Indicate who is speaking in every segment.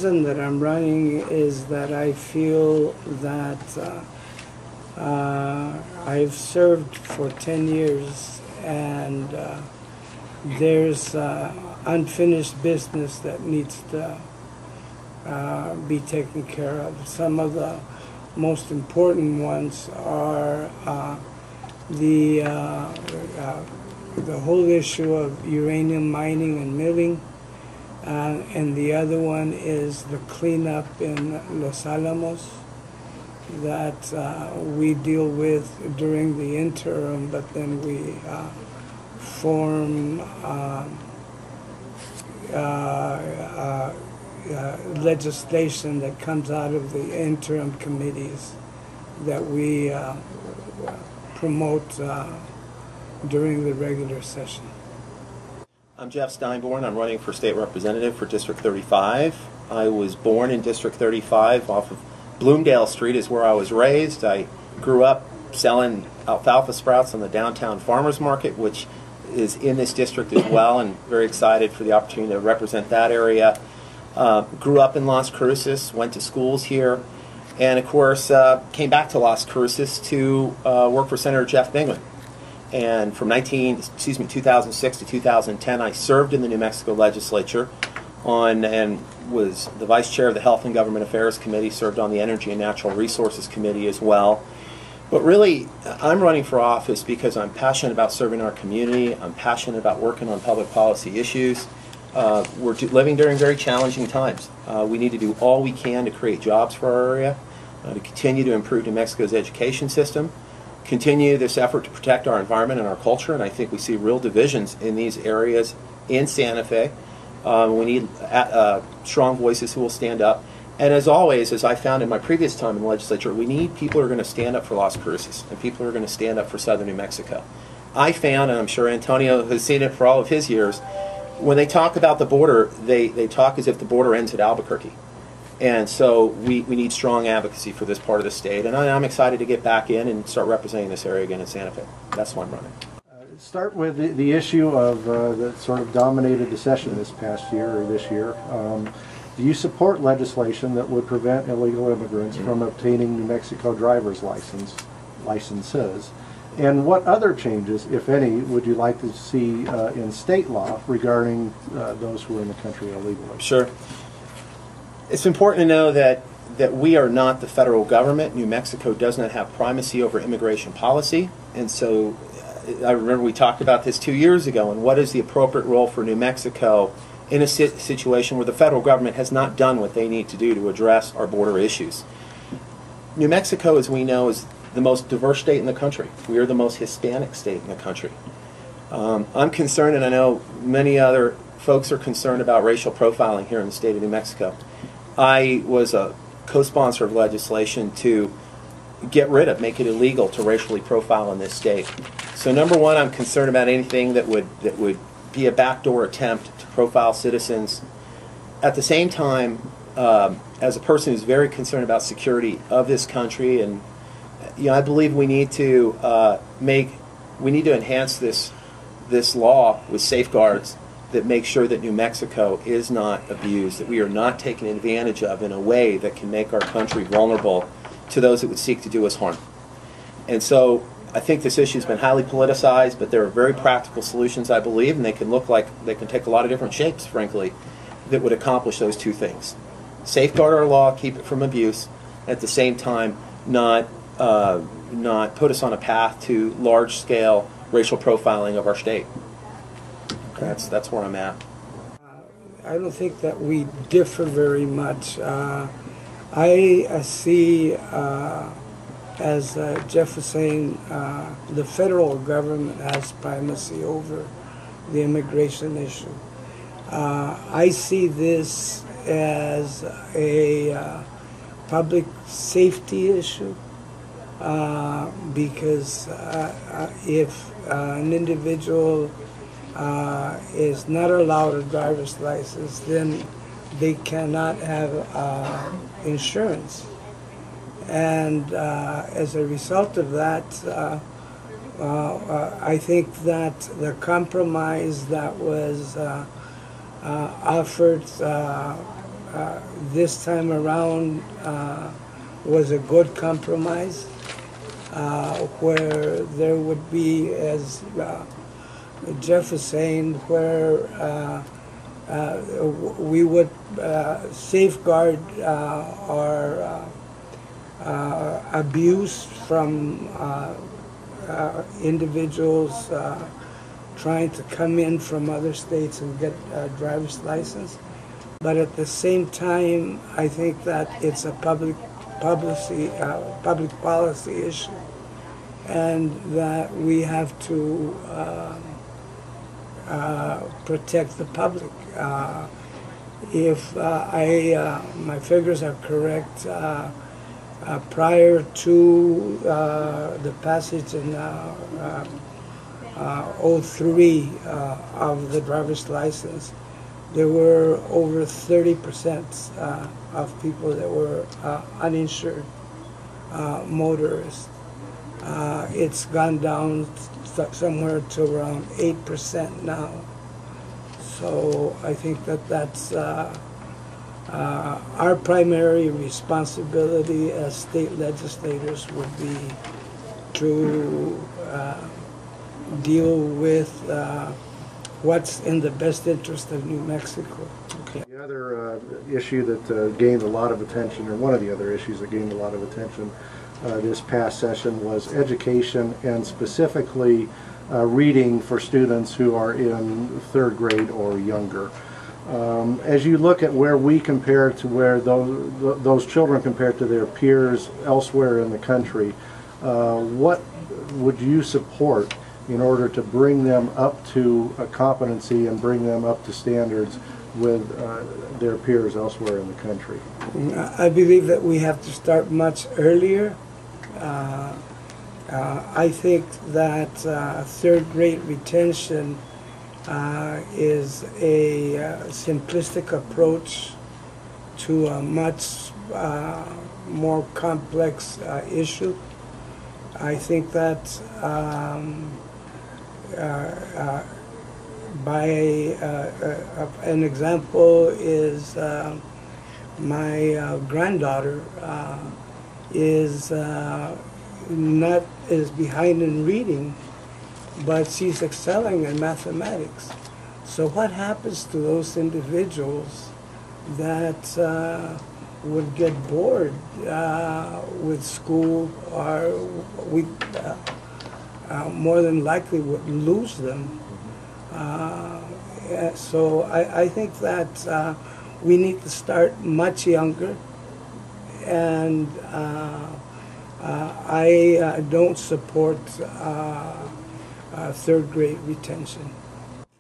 Speaker 1: reason that I'm running is that I feel that I've served for 10 years and there's unfinished business that needs to be taken care of. Some of the most important ones are the whole issue of uranium mining and milling, and the other one is the cleanup in Los Alamos that we deal with during the interim, but then we form legislation that comes out of the interim committees that we promote during the regular session.
Speaker 2: I'm Lujan-Steinborn. I'm running for state representative for District 35. I was born in District 35 off of Bloomdale Street is where I was raised. I grew up selling alfalfa sprouts on the downtown farmers market, which is in this district as well, and very excited for the opportunity to represent that area. Grew up in Las Cruces, went to schools here, and of course came back to Las Cruces to work for Senator Jeff Bingaman. And from 2006 to 2010, I served in the New Mexico legislature and was the vice chair of the Health and Government Affairs Committee, served on the Energy and Natural Resources Committee as well. But really, I'm running for office because I'm passionate about serving our community. I'm passionate about working on public policy issues. We're living during very challenging times. We need to do all we can to create jobs for our area, to continue to improve New Mexico's education system, continue this effort to protect our environment and our culture, and I think we see real divisions in these areas in Santa Fe. We need strong voices who will stand up. And as always, as I found in my previous time in the legislature, we need people who are going to stand up for Las Cruces and people who are going to stand up for southern New Mexico. I found, and I'm sure Antonio has seen it for all of his years, when they talk about the border, they talk as if the border ends at Albuquerque. And so we need strong advocacy for this part of the state. And I'm excited to get back in and start representing this area again in Santa Fe. That's why I'm running.
Speaker 3: Start with the issue of that sort of dominated the session this past year or this year. Do you support legislation that would prevent illegal immigrants from obtaining New Mexico driver's licenses? And what other changes, if any, would you like to see in state law regarding those who are in the country illegally?
Speaker 2: Sure. It's important to know that we are not the federal government. New Mexico does not have primacy over immigration policy. And so I remember we talked about this 2 years ago, and what is the appropriate role for New Mexico in a situation where the federal government has not done what they need to do to address our border issues. New Mexico, as we know, is the most diverse state in the country. We are the most Hispanic state in the country. I'm concerned, and I know many other folks are concerned about racial profiling here in the state of New Mexico. I was a co-sponsor of legislation to make it illegal to racially profile in this state. So number one, I'm concerned about anything that would be a backdoor attempt to profile citizens. At the same time, as a person who's very concerned about security of this country, and I believe we need to enhance this law with safeguards that make sure that New Mexico is not abused, that we are not taken advantage of in a way that can make our country vulnerable to those that would seek to do us harm. And so I think this issue has been highly politicized, but there are very practical solutions, I believe, and they can take a lot of different shapes, frankly, that would accomplish those two things. Safeguard our law, keep it from abuse, at the same time not put us on a path to large-scale racial profiling of our state. That's where I'm at.
Speaker 1: I don't think that we differ very much. I see, as Jeff was saying, the federal government has primacy over the immigration issue. I see this as a public safety issue because if an individual is not allowed a driver's license, then they cannot have insurance. And as a result of that, I think that the compromise that was offered this time around was a good compromise, where there would be, as Jeff was saying, where we would safeguard our abuse from individuals trying to come in from other states and get a driver's license. But at the same time, I think that it's a public policy issue, and that we have to protect the public. If my figures are correct, prior to the passage in 03 of the driver's license, there were over 30% of people that were uninsured motorists. It's gone down somewhere to around 8% now. So I think that that's our primary responsibility as state legislators would be to deal with what's in the best interest of New Mexico.
Speaker 3: Okay. The other issue that gained a lot of attention, or one of the other issues that gained a lot of attention this past session, was education, and specifically reading for students who are in 3rd grade or younger. As you look at where we compare to where those children compare to their peers elsewhere in the country, what would you support in order to bring them up to a competency and bring them up to standards with their peers elsewhere in the country?
Speaker 1: I believe that we have to start much earlier. I think that 3rd grade retention is a simplistic approach to a much more complex issue. I think that by an example is my granddaughter is behind in reading, but she's excelling in mathematics. So what happens to those individuals that would get bored with school, or we more than likely would lose them? So I think that we need to start much younger, and I don't support 3rd grade retention.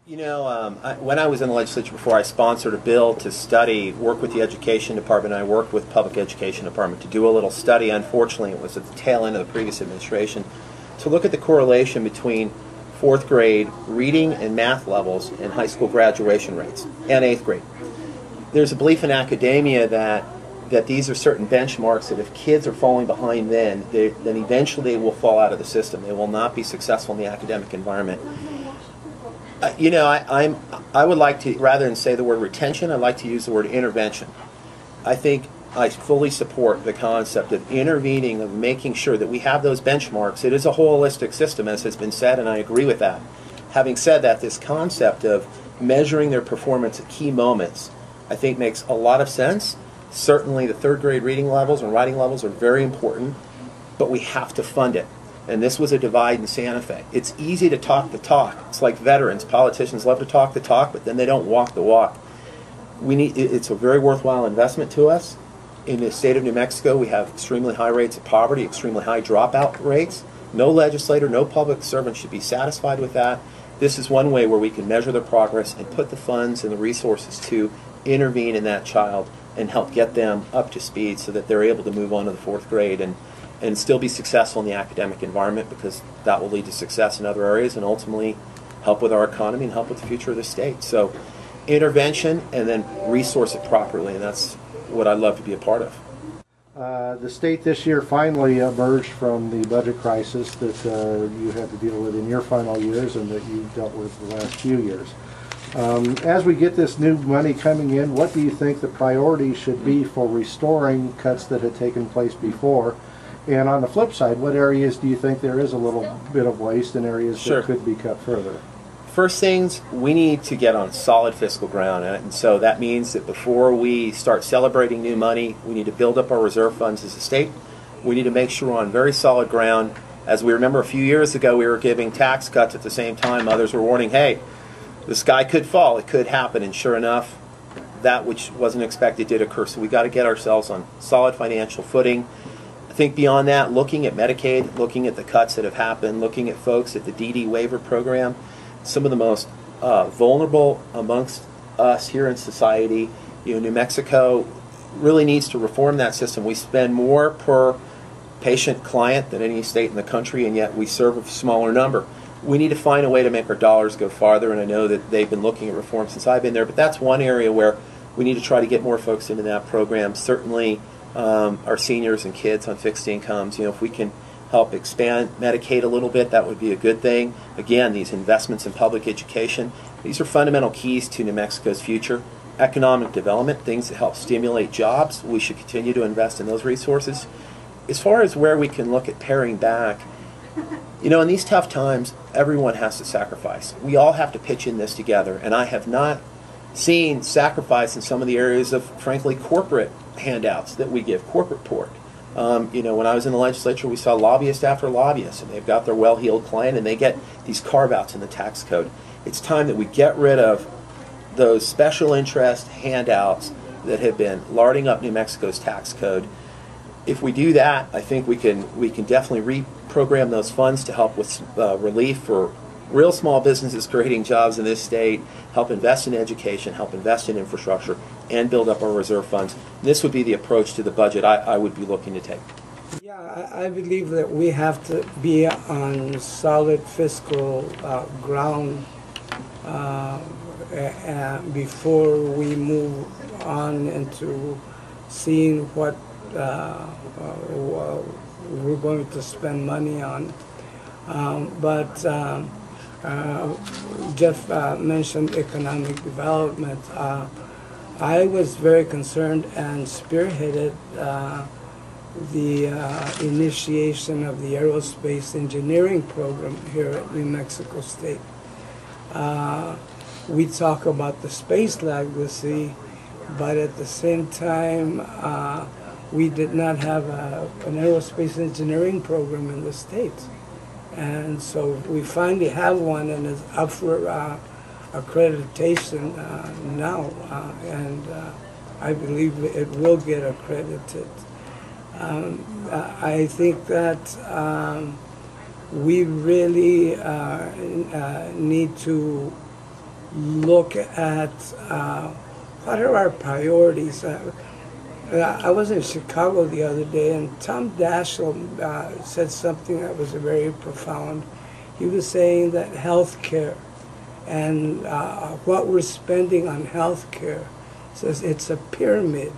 Speaker 2: You know, when I was in the legislature before, I sponsored a bill to work with the education department. I worked with public education department to do a little study. Unfortunately, it was at the tail end of the previous administration, to look at the correlation between 4th grade reading and math levels and high school graduation rates, and 8th grade. There's a belief in academia that these are certain benchmarks that if kids are falling behind then eventually they will fall out of the system. They will not be successful in the academic environment. You know, I would like to, rather than say the word retention, I'd like to use the word intervention. I think I fully support the concept of intervening, of making sure that we have those benchmarks. It is a holistic system, as has been said, and I agree with that. Having said that, this concept of measuring their performance at key moments, I think makes a lot of sense. Certainly the 3rd grade reading levels and writing levels are very important, but we have to fund it. And this was a divide in Santa Fe. It's easy to talk the talk. It's like veterans. Politicians love to talk the talk, but then they don't walk the walk. It's a very worthwhile investment to us. In the state of New Mexico, we have extremely high rates of poverty, extremely high dropout rates. No legislator, no public servant should be satisfied with that. This is one way where we can measure the progress and put the funds and the resources to intervene in that child and help get them up to speed so that they're able to move on to the 4th grade and still be successful in the academic environment, because that will lead to success in other areas and ultimately help with our economy and help with the future of the state. So intervention and then resource it properly, and that's what I'd love to be a part of.
Speaker 3: The state this year finally emerged from the budget crisis that you had to deal with in your final years and that you dealt with the last few years. As we get this new money coming in, what do you think the priority should be for restoring cuts that had taken place before? And on the flip side, what areas do you think there is a little bit of waste in areas
Speaker 2: Sure.
Speaker 3: that could be cut further?
Speaker 2: First things, we need to get on solid fiscal ground, and so that means that before we start celebrating new money, we need to build up our reserve funds as a state. We need to make sure we're on very solid ground. As we remember, a few years ago, we were giving tax cuts at the same time. Others were warning, hey, the sky could fall, it could happen, and sure enough, that which wasn't expected did occur. So we got to get ourselves on solid financial footing. I think beyond that, looking at Medicaid, looking at the cuts that have happened, looking at folks at the DD waiver program, some of the most vulnerable amongst us here in society. You know, New Mexico really needs to reform that system. We spend more per patient client than any state in the country, and yet we serve a smaller number. We need to find a way to make our dollars go farther, and I know that they've been looking at reform since I've been there, but that's one area where we need to try to get more folks into that program. Certainly our seniors and kids on fixed incomes. You know, if we can help expand Medicaid a little bit, that would be a good thing. Again, these investments in public education, these are fundamental keys to New Mexico's future. Economic development, things that help stimulate jobs, we should continue to invest in those resources. As far as where we can look at paring back, you know, in these tough times, everyone has to sacrifice. We all have to pitch in this together, and I have not seen sacrifice in some of the areas of, frankly, corporate handouts that we give, corporate pork. You know, when I was in the legislature, we saw lobbyist after lobbyist, and they've got their well-heeled client, and they get these carve-outs in the tax code. It's time that we get rid of those special interest handouts that have been larding up New Mexico's tax code. If we do that, I think we can definitely reprogram those funds to help with relief for real small businesses creating jobs in this state, help invest in education, help invest in infrastructure, and build up our reserve funds. This would be the approach to the budget I would be looking to take.
Speaker 1: Yeah, I believe that we have to be on solid fiscal ground before we move on into seeing what we're going to spend money on. Jeff mentioned economic development. I was very concerned and spearheaded the initiation of the aerospace engineering program here at New Mexico State. We talk about the space legacy, but at the same time, we did not have an aerospace engineering program in the state. And so we finally have one, and it's up for accreditation now, and I believe it will get accredited. I think that we really need to look at what are our priorities. I was in Chicago the other day, and Tom Daschle said something that was very profound. He was saying that health care and what we're spending on health care, says it's a pyramid.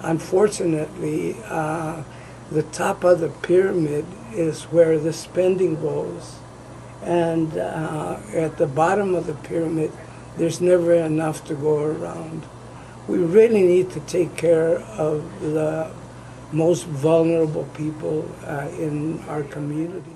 Speaker 1: Unfortunately, the top of the pyramid is where the spending goes. And at the bottom of the pyramid, there's never enough to go around. We really need to take care of the most vulnerable people in our communities.